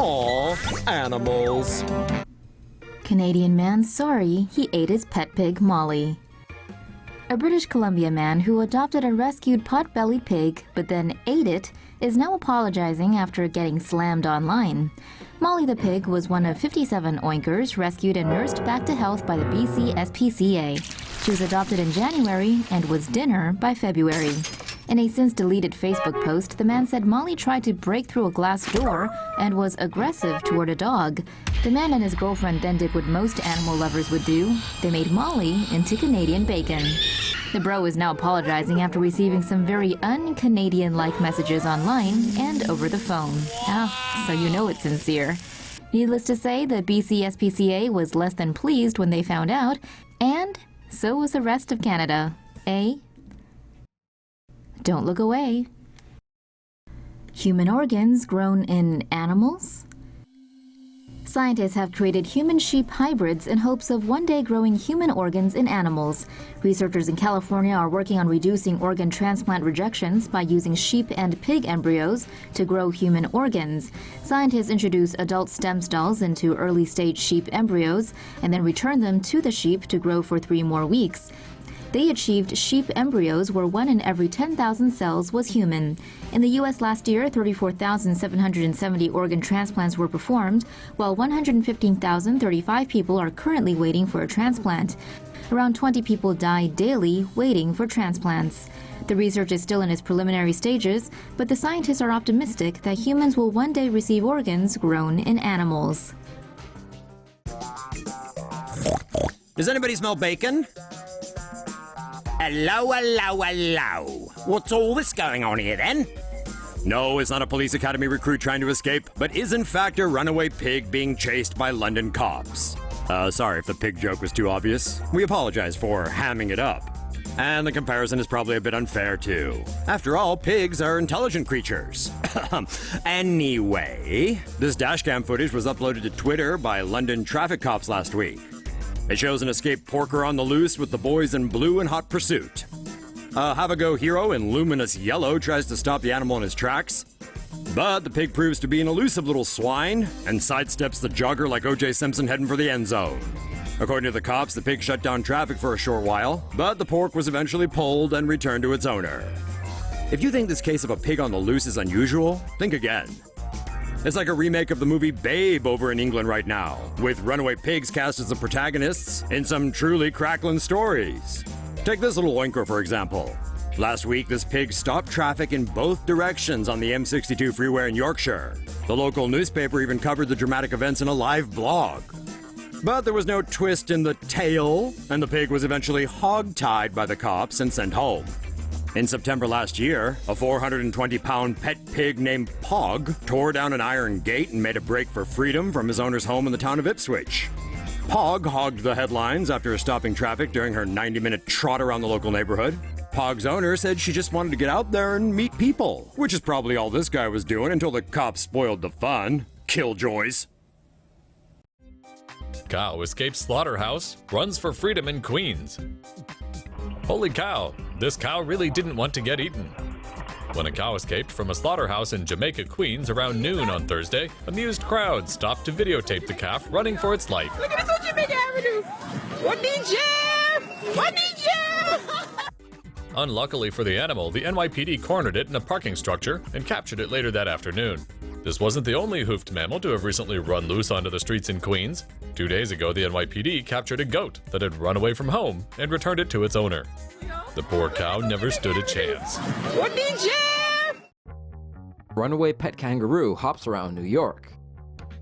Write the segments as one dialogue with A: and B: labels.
A: Aw, animals.
B: Canadian man sorry he ate his pet pig Molly. A British Columbia man who adopted a rescued pot-bellied pig but then ate it is now apologizing after getting slammed online. Molly the pig was one of 57 oinkers rescued and nursed back to health by the BC SPCA. She was adopted in January and was dinner by February. In a since-deleted Facebook post, the man said Molly tried to break through a glass door and was aggressive toward a dog. The man and his girlfriend then did what most animal lovers would do. They made Molly into Canadian bacon. The bro is now apologizing after receiving some very un-Canadian-like messages online and over the phone. So you know it's sincere. Needless to say, the BC SPCA was less than pleased when they found out, and so was the rest of Canada. Don't look away. Human organs grown in animals? Scientists have created human-sheep hybrids in hopes of one day growing human organs in animals. Researchers in California are working on reducing organ transplant rejections by using sheep and pig embryos to grow human organs. Scientists introduce adult stem cells into early-stage sheep embryos and then return them to the sheep to grow for 3 more weeks. They achieved sheep embryos where 1 in every 10,000 cells was human. In the U.S. last year, 34,770 organ transplants were performed, while 115,035 people are currently waiting for a transplant. Around 20 people die daily waiting for transplants. The research is still in its preliminary stages, but the scientists are optimistic that humans will one day receive organs grown in animals.
A: Does anybody smell bacon? Hello, hello, hello. What's all this going on here, then? No, it's not a police academy recruit trying to escape, but is in fact a runaway pig being chased by London cops. Sorry if the pig joke was too obvious. We apologize for hamming it up. And the comparison is probably a bit unfair, too. After all, pigs are intelligent creatures. Anyway, this dashcam footage was uploaded to Twitter by London traffic cops last week. It shows an escaped porker on the loose with the boys in blue in hot pursuit. A have-a-go hero in luminous yellow tries to stop the animal in his tracks, but the pig proves to be an elusive little swine and sidesteps the jogger like O.J. Simpson heading for the end zone. According to the cops, the pig shut down traffic for a short while, but the pork was eventually pulled and returned to its owner. If you think this case of a pig on the loose is unusual, think again. It's like a remake of the movie Babe over in England right now, with runaway pigs cast as the protagonists in some truly crackling stories. Take this little oinker, for example. Last week, this pig stopped traffic in both directions on the M62 freeway in Yorkshire. The local newspaper even covered the dramatic events in a live blog. But there was no twist in the tale, and the pig was eventually hog-tied by the cops and sent home. In September last year, a 420-pound pet pig named Pog tore down an iron gate and made a break for freedom from his owner's home in the town of Ipswich. Pog hogged the headlines after stopping traffic during her 90-minute trot around the local neighborhood. Pog's owner said she just wanted to get out there and meet people, which is probably all this guy was doing until the cops spoiled the fun. Killjoys.
C: Cow escapes slaughterhouse, runs for freedom in Queens. Holy cow, this cow really didn't want to get eaten. When a cow escaped from a slaughterhouse in Jamaica, Queens around noon on Thursday, amused crowds stopped to videotape the calf running for its life.
D: Look at this on Jamaica Avenue! What did you? What did you?
C: Unluckily for the animal, the NYPD cornered it in a parking structure and captured it later that afternoon. This wasn't the only hoofed mammal to have recently run loose onto the streets in Queens. 2 days ago, the NYPD captured a goat that had run away from home and returned it to its owner. The poor cow never stood a chance.
D: What did you?
E: Runaway pet kangaroo hops around New York.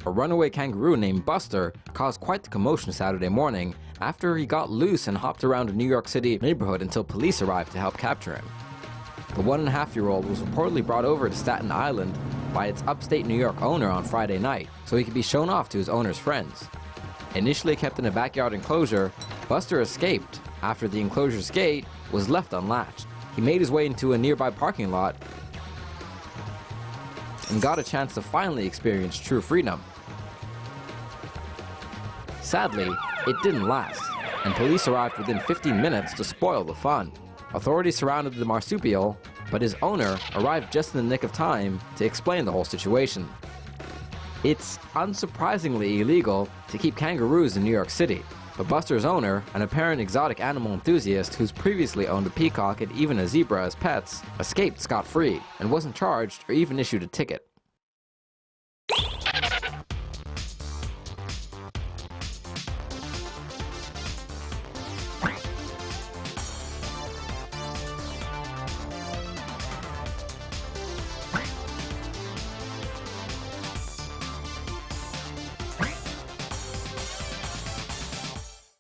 E: A runaway kangaroo named Buster caused quite the commotion Saturday morning after he got loose and hopped around a New York City neighborhood until police arrived to help capture him. The 1.5-year-old was reportedly brought over to Staten Island by its upstate New York owner on Friday night so he could be shown off to his owner's friends. Initially kept in a backyard enclosure, Buster escaped after the enclosure's gate was left unlatched. He made his way into a nearby parking lot and got a chance to finally experience true freedom. Sadly, it didn't last, and police arrived within 15 minutes to spoil the fun. Authorities surrounded the marsupial, but his owner arrived just in the nick of time to explain the whole situation. It's unsurprisingly illegal to keep kangaroos in New York City, but Buster's owner, an apparent exotic animal enthusiast who's previously owned a peacock and even a zebra as pets, escaped scot-free and wasn't charged or even issued a ticket.